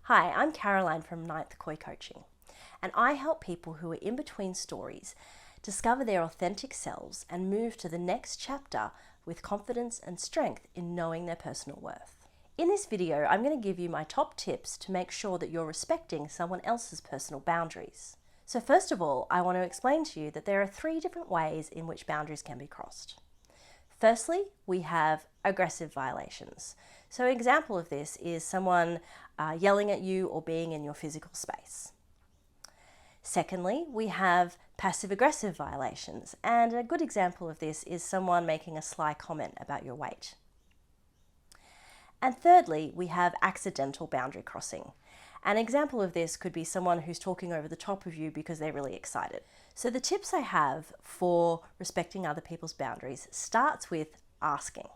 Hi, I'm Caroline from Ninth Koi Coaching, and I help people who are in between stories discover their authentic selves and move to the next chapter with confidence and strength in knowing their personal worth. In this video, I'm going to give you my top tips to make sure that you're respecting someone else's personal boundaries. So first of all, I want to explain to you that there are 3 different ways in which boundaries can be crossed. Firstly, we have aggressive violations. So an example of this is someone yelling at you or being in your physical space. Secondly, we have passive-aggressive violations, and a good example of this is someone making a sly comment about your weight. And thirdly, we have accidental boundary crossing. An example of this could be someone who's talking over the top of you because they're really excited. So the tips I have for respecting other people's boundaries starts with asking.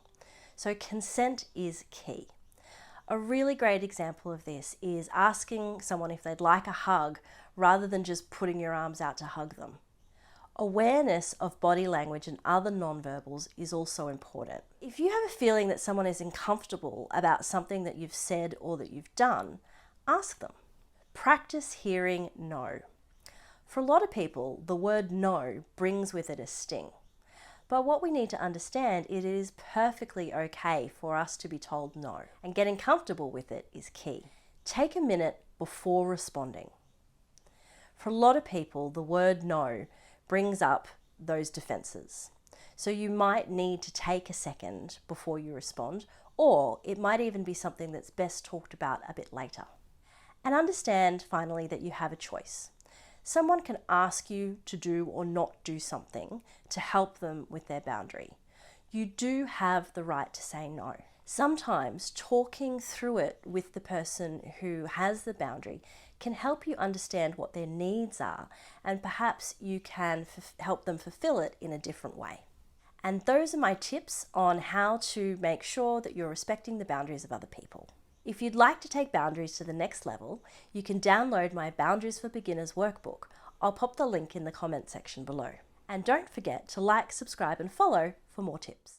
So consent is key. A really great example of this is asking someone if they'd like a hug rather than just putting your arms out to hug them. Awareness of body language and other nonverbals is also important. If you have a feeling that someone is uncomfortable about something that you've said or that you've done, ask them. Practice hearing no. For a lot of people, the word no brings with it a sting. But what we need to understand is it is perfectly okay for us to be told no, and getting comfortable with it is key. Take a minute before responding. For a lot of people, the word no brings up those defenses. So you might need to take a second before you respond, or it might even be something that's best talked about a bit later. And understand finally that you have a choice. Someone can ask you to do or not do something to help them with their boundary. You do have the right to say no. Sometimes talking through it with the person who has the boundary can help you understand what their needs are, and perhaps you can help them fulfill it in a different way. And those are my tips on how to make sure that you're respecting the boundaries of other people. If you'd like to take boundaries to the next level, you can download my Boundaries for Beginners workbook. I'll pop the link in the comment section below. And don't forget to like, subscribe and follow for more tips.